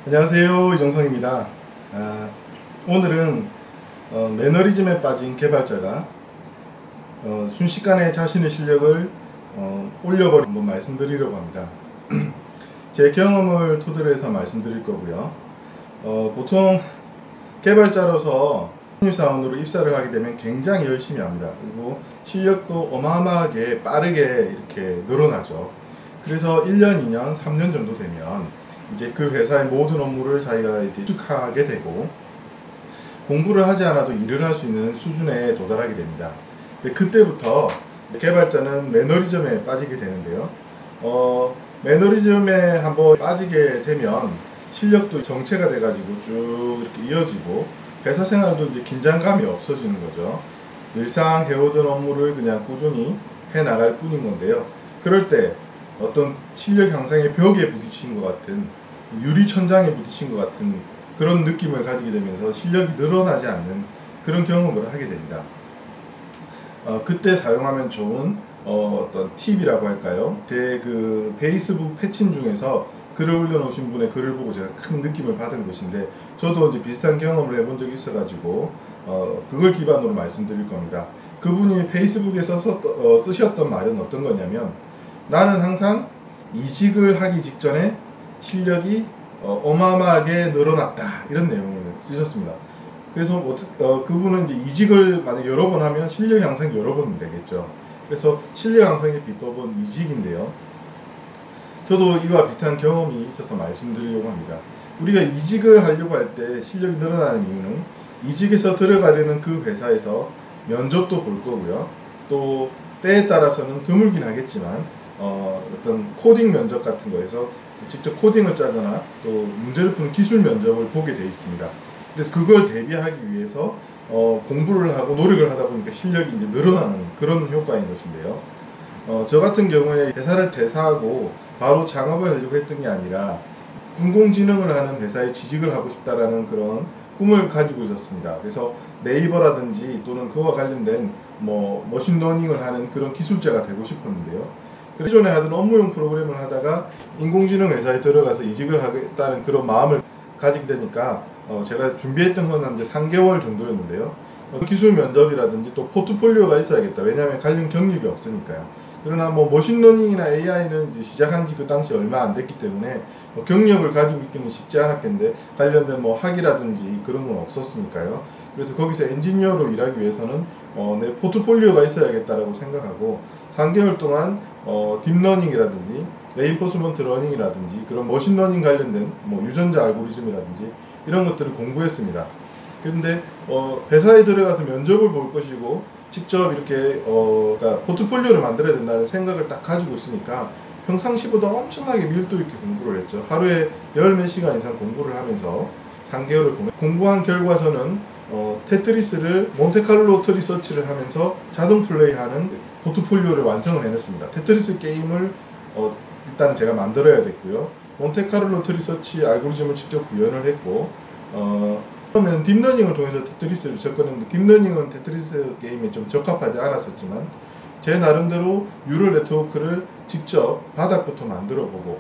안녕하세요, 이정성입니다. 오늘은 매너리즘에 빠진 개발자가 순식간에 자신의 실력을 올려버린 한번 말씀드리려고 합니다. 제 경험을 토대로 해서 말씀드릴 거고요. 보통 개발자로서 신입사원으로 입사를 하게 되면 굉장히 열심히 합니다. 그리고 실력도 어마어마하게 빠르게 이렇게 늘어나죠. 그래서 1년, 2년, 3년 정도 되면 이제 그 회사의 모든 업무를 자기가 이제 익숙하게 되고 공부를 하지 않아도 일을 할 수 있는 수준에 도달하게 됩니다. 근데 그때부터 개발자는 매너리즘에 빠지게 되는데요. 매너리즘에 한번 빠지게 되면 실력도 정체가 돼가지고 쭉 이렇게 이어지고 회사 생활도 이제 긴장감이 없어지는 거죠. 늘상 해오던 업무를 그냥 꾸준히 해 나갈 뿐인 건데요. 그럴 때 어떤 실력 향상의 벽에 부딪힌 것 같은, 유리천장에 부딪힌 것 같은 그런 느낌을 가지게 되면서 실력이 늘어나지 않는 그런 경험을 하게 됩니다. 그때 사용하면 좋은 어떤 팁이라고 할까요? 제 그 페이스북 패친 중에서 글을 올려놓으신 분의 글을 보고 제가 큰 느낌을 받은 것인데, 저도 이제 비슷한 경험을 해본 적이 있어가지고 그걸 기반으로 말씀드릴 겁니다. 그분이 페이스북에 쓰셨던 말은 어떤 거냐면, 나는 항상 이직을 하기 직전에 실력이 어마어마하게 늘어났다, 이런 내용을 쓰셨습니다. 그래서 그분은 이제 이직을 만약 여러 번 하면 실력 향상이 여러 번 되겠죠. 그래서 실력 향상의 비법은 이직인데요. 저도 이와 비슷한 경험이 있어서 말씀드리려고 합니다. 우리가 이직을 하려고 할 때 실력이 늘어나는 이유는 이직에서 들어가려는 그 회사에서 면접도 볼 거고요. 또 때에 따라서는 드물긴 하겠지만 어떤 코딩 면접 같은 거에서 직접 코딩을 짜거나 또 문제를 푸는 기술 면접을 보게 되어 있습니다. 그래서 그걸 대비하기 위해서 공부를 하고 노력을 하다 보니까 실력이 이제 늘어나는 그런 효과인 것인데요. 저 같은 경우에 회사를 퇴사하고 바로 창업을 하려고 했던 게 아니라 인공지능을 하는 회사에 취직을 하고 싶다라는 그런 꿈을 가지고 있었습니다. 그래서 네이버라든지 또는 그와 관련된 머신러닝을 하는 그런 기술자가 되고 싶었는데요. 기존에 하던 업무용 프로그램을 하다가 인공지능 회사에 들어가서 이직을 하겠다는 그런 마음을 가지게 되니까 제가 준비했던 건 한 3개월 정도였는데요. 기술 면접이라든지 또 포트폴리오가 있어야겠다. 왜냐하면 관련 경력이 없으니까요. 그러나 머신러닝이나 AI는 이제 시작한 지 그 당시 얼마 안 됐기 때문에 경력을 가지고 있기는 쉽지 않았겠는데, 관련된 학위라든지 그런 건 없었으니까요. 그래서 거기서 엔지니어로 일하기 위해서는 내 포트폴리오가 있어야겠다라고 생각하고 3개월 동안 딥러닝이라든지 레인포스먼트 러닝이라든지 그런 머신러닝 관련된 유전자 알고리즘이라든지 이런 것들을 공부했습니다. 그런데 회사에 들어가서 면접을 볼 것이고 직접 이렇게 그러니까 포트폴리오를 만들어야 된다는 생각을 딱 가지고 있으니까 평상시보다 엄청나게 밀도 있게 공부를 했죠. 하루에 10몇 시간 이상 공부를 하면서 3개월을 공부한 결과서는 테트리스를 몬테칼로 트리 서치를 하면서 자동 플레이하는 포트폴리오를 완성을 해냈습니다. 테트리스 게임을 일단 제가 만들어야 됐고요. 몬테카를로 트리 서치 알고리즘을 직접 구현을 했고 처음에는 딥러닝을 통해서 테트리스를 접근했는데, 딥러닝은 테트리스 게임에 좀 적합하지 않았었지만 제 나름대로 뉴럴 네트워크를 직접 바닥부터 만들어보고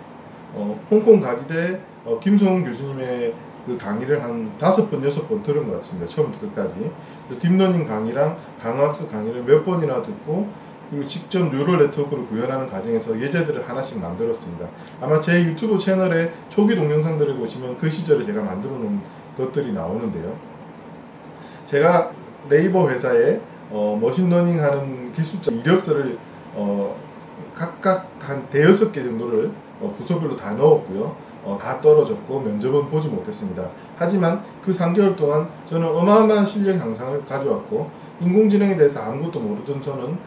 홍콩 가기대 김성훈 교수님의 그 강의를 한 5번, 6번 들은 것 같습니다. 처음부터 끝까지. 그래서 딥러닝 강의랑 강화학습 강의를 몇 번이나 듣고, 그리고 직접 뉴럴 네트워크를 구현하는 과정에서 예제들을 하나씩 만들었습니다. 아마 제 유튜브 채널에 초기 동영상들을 보시면 그 시절에 제가 만들어 놓은 것들이 나오는데요. 제가 네이버 회사에 머신러닝 하는 기술자 이력서를 각각 한 5-6개 정도를 부서별로 다 넣었고요. 다 떨어졌고 면접은 보지 못했습니다. 하지만 그 3개월 동안 저는 어마어마한 실력 향상을 가져왔고, 인공지능에 대해서 아무것도 모르던 저는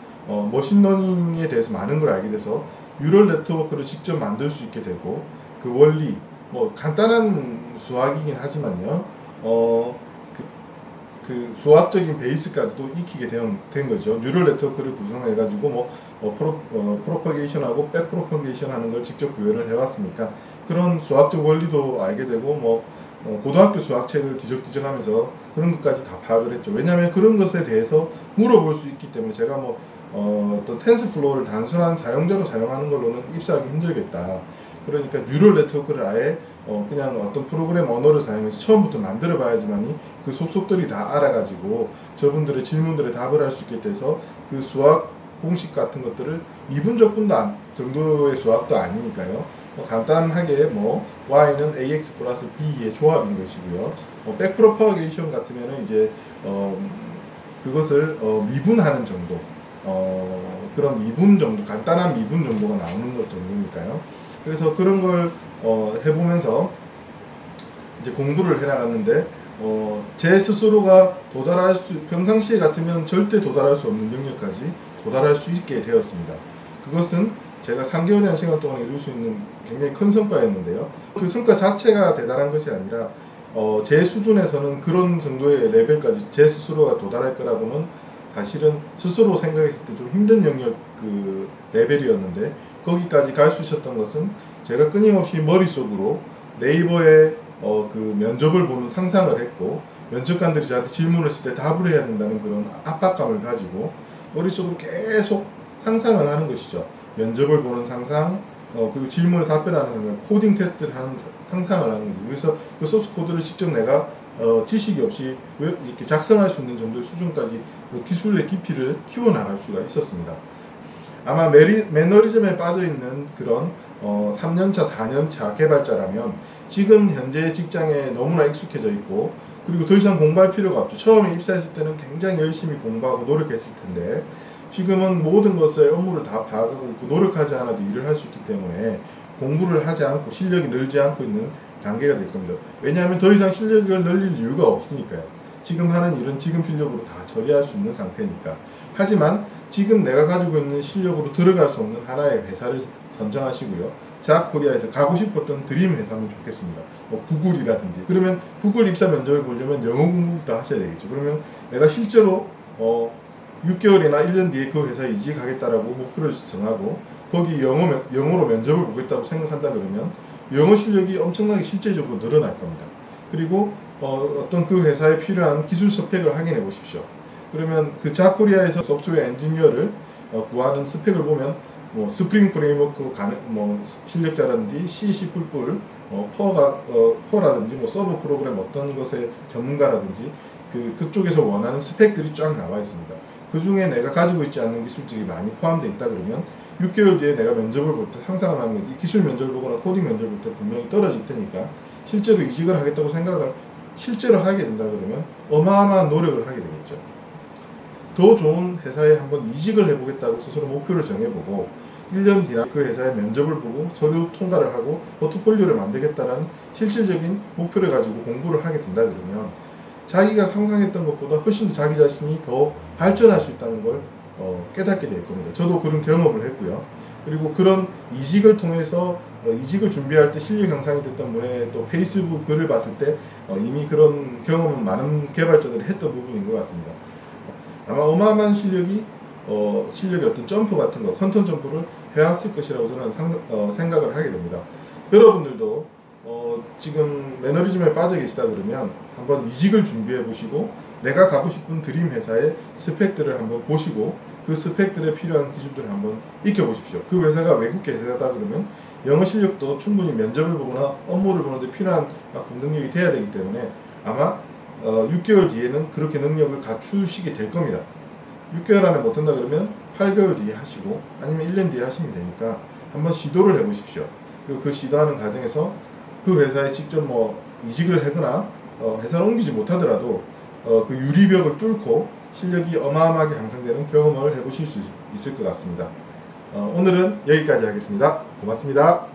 머신러닝에 대해서 많은 걸 알게 돼서 뉴럴 네트워크를 직접 만들 수 있게 되고, 그 원리, 간단한 수학이긴 하지만요, 그 수학적인 베이스까지도 익히게 된 거죠. 뉴럴 네트워크를 구성해가지고 프로퍼게이션하고 백 프로퍼게이션 하는 걸 직접 구현을 해왔으니까 그런 수학적 원리도 알게 되고 고등학교 수학책을 뒤적뒤적 하면서 그런 것까지 다 파악을 했죠. 왜냐하면 그런 것에 대해서 물어볼 수 있기 때문에. 제가 어떤 텐스플로우를 단순한 사용자로 사용하는 걸로는 입사하기 힘들겠다. 그러니까 뉴럴 네트워크를 아예 그냥 어떤 프로그램 언어를 사용해서 처음부터 만들어 봐야지만이 그 속속들이 다 알아가지고 저분들의 질문들에 답을 할 수 있게 돼서 그 수학 공식 같은 것들을 미분적분도 정도의 수학도 아니니까요. 간단하게 y는 ax 플러스 b의 조합인 것이고요. 백프로파게이션 같으면은 이제 그것을 미분하는 정도, 그런 미분 정도, 간단한 미분 정도가 나오는 것 정도니까요. 그래서 그런 걸 해보면서 이제 공부를 해나갔는데 제 스스로가 평상시에 같으면 절대 도달할 수 없는 영역까지 도달할 수 있게 되었습니다. 그것은 제가 3개월이라는 시간 동안 이룰 수 있는 굉장히 큰 성과였는데요. 그 성과 자체가 대단한 것이 아니라 제 수준에서는 그런 정도의 레벨까지 제 스스로가 도달할 거라고는 사실은 스스로 생각했을 때 좀 힘든 영역 그 레벨이었는데, 거기까지 갈 수 있었던 것은 제가 끊임없이 머릿속으로 네이버에 그 면접을 보는 상상을 했고, 면접관들이 저한테 질문을 했을 때 답을 해야 된다는 그런 압박감을 가지고 머릿속으로 계속 상상을 하는 것이죠. 면접을 보는 상상, 그리고 질문에 답변하는 상상, 코딩 테스트를 하는 상상을 하는 거죠. 그래서 그 소스 코드를 직접 내가 지식이 없이 이렇게 작성할 수 있는 정도의 수준까지 그 기술의 깊이를 키워나갈 수가 있었습니다. 아마 매너리즘에 빠져있는 그런 3년차, 4년차 개발자라면 지금 현재 직장에 너무나 익숙해져 있고, 그리고 더 이상 공부할 필요가 없죠. 처음에 입사했을 때는 굉장히 열심히 공부하고 노력했을 텐데, 지금은 모든 것을 업무를 다 파악하고 있고 노력하지 않아도 일을 할 수 있기 때문에 공부를 하지 않고 실력이 늘지 않고 있는 단계가 될 겁니다. 왜냐하면 더 이상 실력을 늘릴 이유가 없으니까요. 지금 하는 일은 지금 실력으로 다 처리할 수 있는 상태니까. 하지만 지금 내가 가지고 있는 실력으로 들어갈 수 없는 하나의 회사를 선정하시고요. 자코리아에서 가고 싶었던 드림 회사면 좋겠습니다. 구글이라든지. 그러면 구글 입사 면접을 보려면 영어 공부부터 하셔야 되겠죠. 그러면 내가 실제로 6개월이나 1년 뒤에 그 회사에 이직하겠다라고 목표를 정하고 거기 영어로 면접을 보겠다고 생각한다 그러면 영어 실력이 엄청나게 실제적으로 늘어날 겁니다. 그리고 어떤 그 회사에 필요한 기술 스펙을 확인해 보십시오. 그러면 그 자코리아에서 소프트웨어 엔지니어를 구하는 스펙을 보면 스프링 프레임워크 실력자라든지 C++, 퍼라든지 서버 프로그램 어떤 것의 전문가라든지 그쪽에서 원하는 스펙들이 쫙 나와 있습니다. 그 중에 내가 가지고 있지 않는 기술들이 많이 포함되어 있다 그러면 6개월 뒤에 내가 면접을 볼 때 상상을 하면 이 기술 면접을 보거나 코딩 면접을 볼 때 분명히 떨어질 테니까 실제로 이직을 하겠다고 생각을 실제로 하게 된다 그러면 어마어마한 노력을 하게 되겠죠. 더 좋은 회사에 한번 이직을 해보겠다고 스스로 목표를 정해보고 1년 뒤나 그 회사의 면접을 보고 서류 통과를 하고 포트폴리오를 만들겠다는 실질적인 목표를 가지고 공부를 하게 된다 그러면 자기가 상상했던 것보다 훨씬 더 자기 자신이 더 발전할 수 있다는 걸 깨닫게 될 겁니다. 저도 그런 경험을 했고요. 그리고 그런 이직을 통해서 이직을 준비할 때 실력 향상이 됐던 분의 또 페이스북 글을 봤을 때 이미 그런 경험은 많은 개발자들이 했던 부분인 것 같습니다. 아마 어마어마한 실력의 어떤 점프 같은 거, 컨턴 점프를 해왔을 것이라고 저는 생각을 하게 됩니다. 여러분들도 지금 매너리즘에 빠져 계시다 그러면 한번 이직을 준비해 보시고 내가 가고 싶은 드림 회사의 스펙들을 한번 보시고 그 스펙들에 필요한 기술들을 한번 익혀 보십시오. 그 회사가 외국 회사다 그러면 영어 실력도 충분히 면접을 보거나 업무를 보는데 필요한 능력이 돼야 되기 때문에 아마 6개월 뒤에는 그렇게 능력을 갖추시게 될 겁니다. 6개월 안에 못한다 그러면 8개월 뒤에 하시고 아니면 1년 뒤에 하시면 되니까 한번 시도를 해보십시오. 그리고 그 시도하는 과정에서 그 회사에 직접 이직을 하거나 회사를 옮기지 못하더라도 그 유리벽을 뚫고 실력이 어마어마하게 향상되는 경험을 해보실 수 있을 것 같습니다. 오늘은 여기까지 하겠습니다. 고맙습니다.